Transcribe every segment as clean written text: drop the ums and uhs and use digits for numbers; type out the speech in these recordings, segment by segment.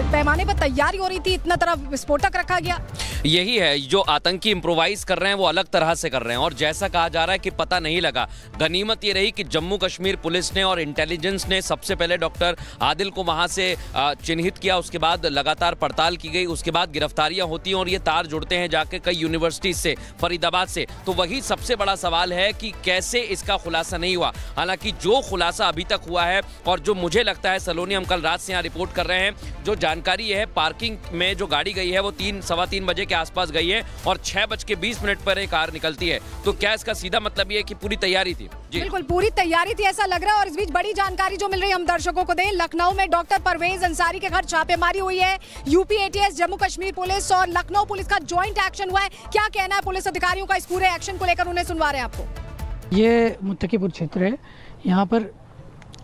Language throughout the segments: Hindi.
पैमाने पर तैयारी हो रही थी, इतना तरह विस्फोटक रखा गया। यही है, जो आतंकी इम्प्रोवाइज कर रहे हैं वो अलग तरह से कर रहे हैं और जैसा कहा जा रहा है कि पता नहीं लगा। गनीमत ये रही कि जम्मू कश्मीर पुलिस ने और इंटेलिजेंस ने सबसे पहले डॉक्टर आदिल को वहां से चिन्हित किया, उसके बाद लगातार पड़ताल की गई, उसके बाद गिरफ्तारियां होती हैं और ये तार जुड़ते हैं जाके कई यूनिवर्सिटी से, फरीदाबाद से। तो वही सबसे बड़ा सवाल है कि कैसे इसका खुलासा नहीं हुआ। हालांकि जो खुलासा अभी तक हुआ है और जो मुझे लगता है, सलोनी हम कल रात से यहाँ रिपोर्ट कर रहे हैं, जो जानकारी है पार्किंग में जो गाड़ी गई है वो 3-3:15 बजे के आसपास गई है और 6:20 पर एक कार निकलती है। तो क्या इसका सीधा मतलब ये है कि पूरी तैयारी थी? जी बिल्कुल पूरी तैयारी थी ऐसा लग रहा है। और इस बीच बड़ी जानकारी जो मिल रही है हम दर्शकों को दें, लखनऊ में डॉक्टर परवेज अंसारी के घर छापेमारी हुई है। UP ATS, Jammu Kashmir police और लखनऊ पुलिस का ज्वाइंट एक्शन हुआ है। क्या कहना है पुलिस अधिकारियों का इस पूरे एक्शन को लेकर, उन्हें सुनवा रहे हैं आपको। ये मुत्तकीपुर क्षेत्र है, यहाँ पर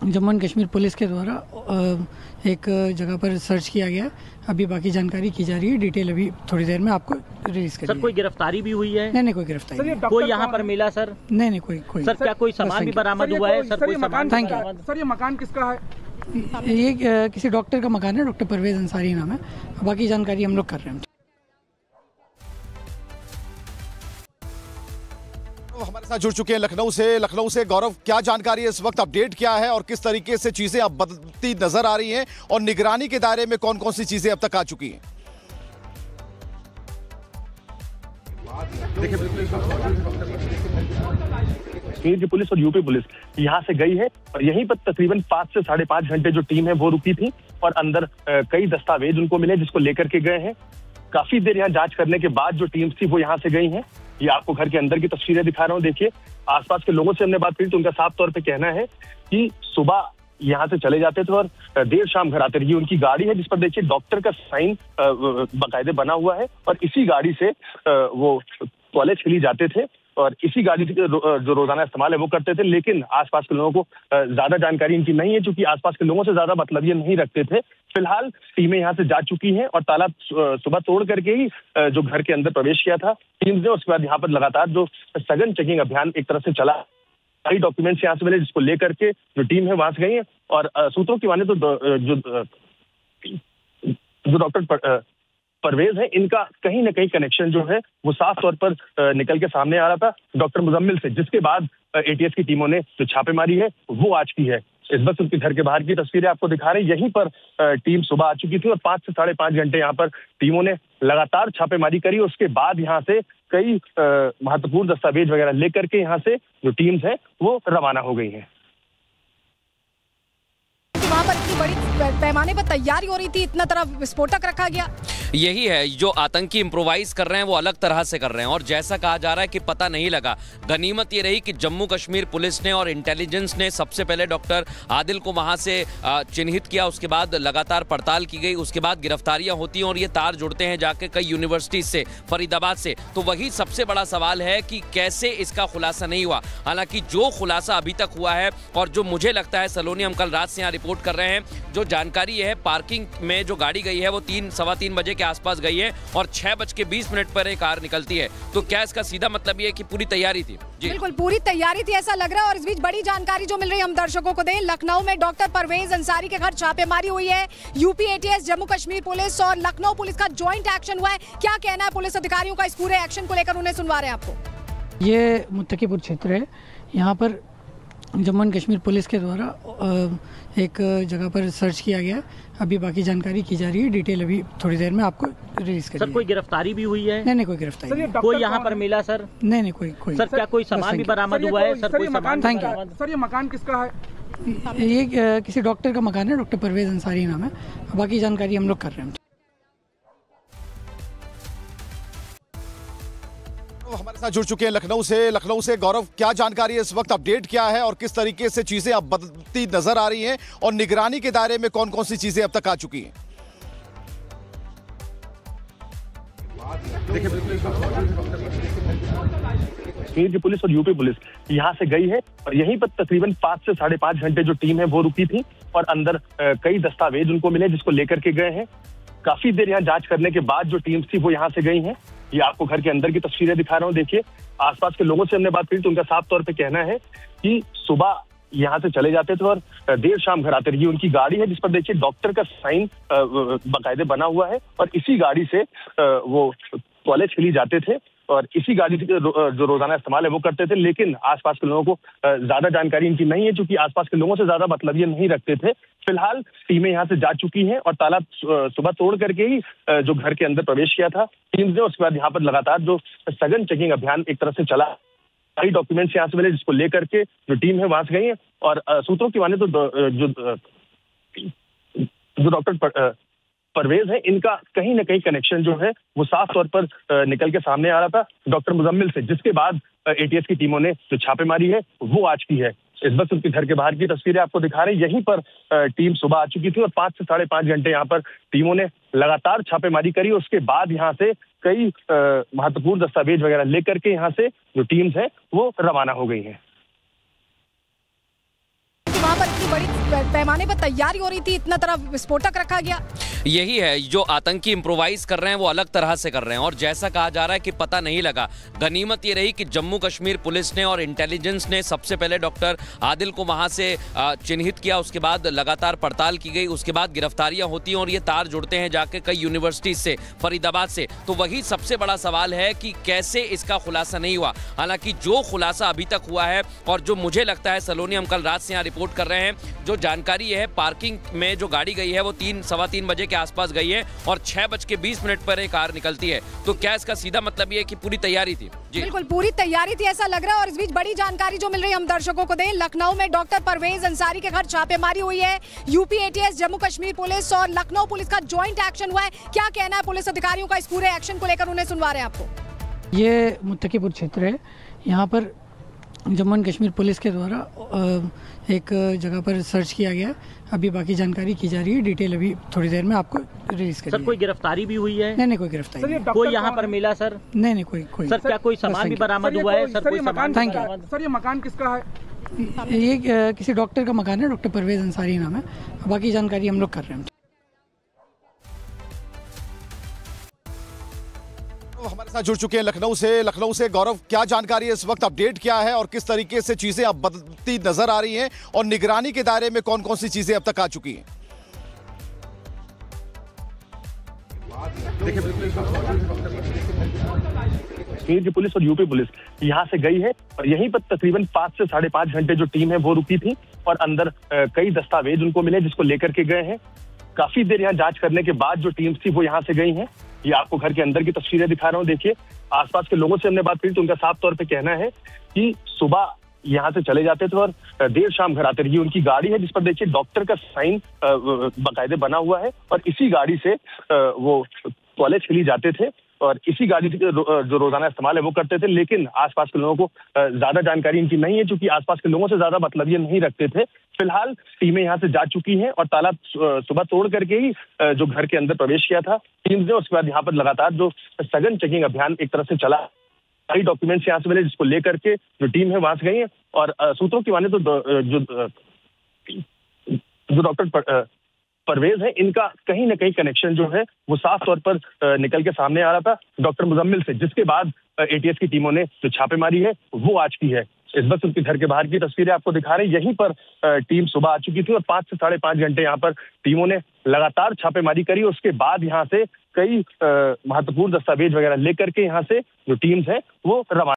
जम्मू एंड कश्मीर पुलिस के द्वारा एक जगह पर सर्च किया गया। अभी बाकी जानकारी की जा रही है, डिटेल अभी थोड़ी देर में आपको रिलीज करेंगे। सर कोई गिरफ्तारी भी हुई है? नहीं, कोई गिरफ्तारी नहीं। कोई यहाँ पर मिला सर? नहीं, कोई सर क्या कोई सामान भी बरामद हुआ है? सर कोई सामान? थैंक यू सर, ये मकान किसका है? ये किसी डॉक्टर का मकान है, डॉक्टर परवेज अंसारी नाम है। बाकी जानकारी हम लोग कर रहे हैं। हमारे साथ जुड़ चुके हैं लखनऊ से गौरव, क्या जानकारी है इस वक्त, अपडेट क्या है और किस तरीके से चीजें अब बदलती नजर आ रही हैं और निगरानी के दायरे में कौन कौन सी चीजें अब तक आ चुकी हैं? कश्मीर की पुलिस और यूपी पुलिस यहाँ से गई है और यहीं पर तकरीबन 5 से 5.5 घंटे जो टीम है वो रुकी थी और अंदर कई दस्तावेज उनको मिले जिसको लेकर के गए हैं। काफी देर यहाँ जांच करने के बाद जो टीम्स थी वो यहाँ से गई हैं। ये आपको घर के अंदर की तस्वीरें दिखा रहा हूँ। देखिए, आसपास के लोगों से हमने बात की तो उनका साफ तौर पे कहना है कि सुबह यहाँ से चले जाते थे और देर शाम घर आते थे। ये उनकी गाड़ी है जिस पर देखिए डॉक्टर का साइन बाकायदे बना हुआ है और इसी गाड़ी से वो कॉलेज के लिए जाते थे और इसी गाड़ी जो रोजाना इस्तेमाल है वो करते थे। लेकिन आसपास के लोगों को ज्यादा जानकारी इनकी नहीं है, क्योंकि आसपास के लोगों से ज्यादा मतलब ये नहीं रखते थे। फिलहाल टीमें यहाँ से जा चुकी हैं और ताला सुबह तोड़ करके ही जो घर के अंदर प्रवेश किया था टीम ने। उसके बाद यहाँ पर लगातार जो सघन चेकिंग अभियान एक तरफ से चला, कई डॉक्यूमेंट्स यहाँ से मिले जिसको लेकर के जो टीम है वहां से गई है। और सूत्रों की माने तो जो डॉक्टर परवेज है, इनका कहीं ना कहीं कनेक्शन जो है वो साफ तौर पर निकल के सामने आ रहा था डॉक्टर मुजम्मिल से, जिसके बाद एटीएस की टीमों ने जो छापेमारी है वो आज की है। इस वक्त उनके घर के बाहर की तस्वीरें आपको दिखा रहे हैं। यहीं पर टीम सुबह आ चुकी थी और 5 से 5.5 घंटे यहाँ पर टीमों ने लगातार छापेमारी करी। उसके बाद यहाँ से कई महत्वपूर्ण दस्तावेज वगैरह लेकर के यहाँ से जो टीम्स है वो रवाना हो गई है। वहाँ पर इतनी बड़ी पैमाने पर तैयारी हो रही थी, इतना तरह विस्फोटक रखा गया। यही है, जो आतंकी इम्प्रोवाइज कर रहे हैं वो अलग तरह से कर रहे हैं और जैसा कहा जा रहा है कि पता नहीं लगा। गनीमत ये रही कि जम्मू कश्मीर पुलिस ने और इंटेलिजेंस ने सबसे पहले डॉक्टर आदिल को वहां से चिन्हित किया, उसके बाद लगातार पड़ताल की गई, उसके बाद गिरफ्तारियां होती हैं और ये तार जुड़ते हैं जाके कई यूनिवर्सिटी से, फरीदाबाद से। तो वही सबसे बड़ा सवाल है कि कैसे इसका खुलासा नहीं हुआ। हालांकि जो खुलासा अभी तक हुआ है और जो मुझे लगता है, सलोनी हम कल रात से यहाँ रिपोर्ट कर रहे हैं, जो जानकारी है पार्किंग में जो गाड़ी गई है वो 3-3:15 बजे के आसपास गई है और 6:20 पर एक कार निकलती है। तो क्या इसका सीधा मतलब ये है कि पूरी तैयारी थी? जी बिल्कुल पूरी तैयारी थी ऐसा लग रहा है। और इस बीच बड़ी जानकारी जो मिल रही है हम दर्शकों को दें, लखनऊ में डॉक्टर परवेज अंसारी के घर छापेमारी हुई है। UP ATS, Jammu Kashmir police और लखनऊ पुलिस का ज्वाइंट एक्शन हुआ है। क्या कहना है पुलिस अधिकारियों का इस पूरे एक्शन को लेकर, उन्हें सुनवा रहे हैं आपको। ये मुत्तकीपुर क्षेत्र है, यहाँ पर जम्मू एंड कश्मीर पुलिस के द्वारा एक जगह पर सर्च किया गया। अभी बाकी जानकारी की जा रही है, डिटेल अभी थोड़ी देर में आपको रिलीज करेंगे। सर कोई गिरफ्तारी भी हुई है? नहीं, कोई गिरफ्तारी नहीं। कोई यहाँ पर मिला सर? नहीं, कोई सर क्या कोई सामान भी बरामद हुआ है? सर कोई सामान? थैंक यू सर, ये मकान किसका है? ये किसी डॉक्टर का मकान है, डॉक्टर परवेज अंसारी नाम है। बाकी जानकारी हम लोग कर रहे हैं। हमारे साथ जुड़ चुके हैं लखनऊ से गौरव, क्या जानकारी है इस वक्त, अपडेट क्या है और किस तरीके से चीजें अब बदलती नजर आ रही हैं और निगरानी के दायरे में कौन कौन सी चीजें अब तक आ चुकी हैं? कश्मीर की पुलिस और यूपी पुलिस यहाँ से गई है और यहीं पर तकरीबन 5 से 5.5 घंटे जो टीम है वो रुकी थी और अंदर कई दस्तावेज उनको मिले जिसको लेकर के गए हैं। काफी देर यहाँ जांच करने के बाद जो टीम्स थी वो यहाँ से गई हैं। ये आपको घर के अंदर की तस्वीरें दिखा रहा हूँ। देखिए, आसपास के लोगों से हमने बात की तो उनका साफ तौर पे कहना है कि सुबह यहाँ से चले जाते थे और देर शाम घर आते थे। ये उनकी गाड़ी है जिस पर देखिए डॉक्टर का साइन बाकायदे बना हुआ है और इसी गाड़ी से वो कॉलेज के लिए जाते थे और इसी गाड़ी जो रोजाना इस्तेमाल है वो करते थे। लेकिन आसपास के लोगों को ज्यादा जानकारी इनकी नहीं है, क्योंकि आसपास के लोगों से ज्यादा मतलब ये नहीं रखते थे। फिलहाल टीमें यहाँ से जा चुकी हैं और ताला सुबह तोड़ करके ही जो घर के अंदर प्रवेश किया था टीम ने, उसके बाद यहाँ पर लगातार जो सघन चेकिंग अभियान एक तरह से चला। सारी डॉक्यूमेंट्स यहाँ से मिले जिसको लेकर के जो टीम है वहां से गई है और सूत्रों की माने तो जो डॉक्टर परवेज है इनका कहीं ना कहीं कनेक्शन जो है वो साफ तौर पर निकल के सामने आ रहा था डॉक्टर मुजम्मिल से, जिसके बाद एटीएस की टीमों ने जो छापेमारी है वो आज की है। इस वक्त उनके घर के बाहर की तस्वीरें आपको दिखा रहे हैं। यहीं पर टीम सुबह आ चुकी थी और 5 से 5.5 घंटे यहाँ पर टीमों ने लगातार छापेमारी करी। उसके बाद यहाँ से कई महत्वपूर्ण दस्तावेज वगैरह लेकर के यहाँ से जो टीम्स है वो रवाना हो गई है। वहाँ पर इतनी बड़ी पैमाने पर तैयारी हो रही थी, इतना तरह विस्फोटक रखा गया। यही है, जो आतंकी इम्प्रोवाइज कर रहे हैं वो अलग तरह से कर रहे हैं और जैसा कहा जा रहा है कि पता नहीं लगा। गनीमत ये रही कि जम्मू कश्मीर पुलिस ने और इंटेलिजेंस ने सबसे पहले डॉक्टर आदिल को वहां से चिन्हित किया, उसके बाद लगातार पड़ताल की गई, उसके बाद गिरफ्तारियां होती हैं और ये तार जुड़ते हैं जाके कई यूनिवर्सिटी से, फरीदाबाद से। तो वही सबसे बड़ा सवाल है कि कैसे इसका खुलासा नहीं हुआ। हालांकि जो खुलासा अभी तक हुआ है और जो मुझे लगता है सलोनी, हम कल रात से यहाँ रिपोर्ट कर रहे हैं, जो जानकारी है पार्किंग में जो गाड़ी गई है वो 3-3:15 बजे के आसपास गई है और 6:20 पर एक कार निकलती है। तो क्या इसका सीधा मतलब ये है कि पूरी तैयारी थी? जी बिल्कुल पूरी तैयारी थी ऐसा लग रहा है। और इस बीच बड़ी जानकारी जो मिल रही है हम दर्शकों को दें, लखनऊ में डॉक्टर परवेज अंसारी के घर छापेमारी हुई है। UP ATS, Jammu Kashmir police और लखनऊ पुलिस का ज्वाइंट एक्शन हुआ है। क्या कहना है पुलिस अधिकारियों का इस पूरे एक्शन को लेकर, उन्हें सुनवा रहे हैं आपको। ये मुत्तकीपुर क्षेत्र है, यहाँ पर जम्मू एंड कश्मीर पुलिस के द्वारा एक जगह पर सर्च किया गया। अभी बाकी जानकारी की जा रही है, डिटेल अभी थोड़ी देर में आपको रिलीज करेंगे। सर कोई गिरफ्तारी भी हुई है? नहीं, कोई गिरफ्तारी नहीं। कोई यहाँ पर मिला सर? नहीं, कोई सर क्या कोई सामान भी बरामद हुआ है? सर कोई सामान? सर ये मकान किसका है? ये किसी डॉक्टर का मकान है, डॉक्टर परवेज अंसारी नाम है। बाकी जानकारी हम लोग कर रहे हैं। हमारे साथ जुड़ चुके हैं लखनऊ से गौरव, क्या जानकारी है इस वक्त, अपडेट क्या है और किस तरीके से चीजें अब बदलती नजर आ रही हैं और निगरानी के दायरे में कौन कौन सी चीजें अब तक आ चुकी हैं? कश्मीर की पुलिस और यूपी पुलिस यहाँ से गई है और यहीं पर तकरीबन 5 से 5.5 घंटे जो टीम है वो रुकी थी और अंदर कई दस्तावेज उनको मिले जिसको लेकर के गए हैं। काफी देर यहाँ जांच करने के बाद जो टीम्स थी वो यहाँ से गई हैं। ये आपको घर के अंदर की तस्वीरें दिखा रहा हूँ। देखिए, आसपास के लोगों से हमने बात करी तो उनका साफ तौर पे कहना है कि सुबह यहाँ से चले जाते थे और देर शाम घर आते थे। ये उनकी गाड़ी है जिस पर देखिए डॉक्टर का साइन बाकायदे बना हुआ है और इसी गाड़ी से वो कॉलेज के लिए जाते थे और इसी गाड़ी जो रोजाना इस्तेमाल है वो करते थे। लेकिन आसपास के लोगों को ज्यादा जानकारी इनकी नहीं है, क्योंकि आसपास के लोगों से ज्यादा मतलब ये नहीं रखते थे। फिलहाल टीमें यहाँ से जा चुकी हैं और ताला सुबह तोड़ करके ही जो घर के अंदर प्रवेश किया था टीम ने, उसके बाद यहाँ पर लगातार जो सघन चेकिंग अभियान एक तरह से चला। सारी डॉक्यूमेंट्स यहाँ से मिले जिसको लेकर के जो टीम है वहां से गई है और सूत्रों की माने तो जो डॉक्टर परवेज है इनका कहीं ना कहीं कनेक्शन जो है वो साफ तौर पर निकल के सामने आ रहा था डॉक्टर मुजम्मिल से, जिसके बाद एटीएस की टीमों ने जो छापेमारी है वो आज की है। इस वक्त उनके घर के बाहर की तस्वीरें आपको दिखा रहे हैं। यहीं पर टीम सुबह आ चुकी थी और 5 से 5.5 घंटे यहाँ पर टीमों ने लगातार छापेमारी करी। उसके बाद यहाँ से कई महत्वपूर्ण दस्तावेज वगैरह लेकर के यहाँ से जो टीम्स है वो रवाना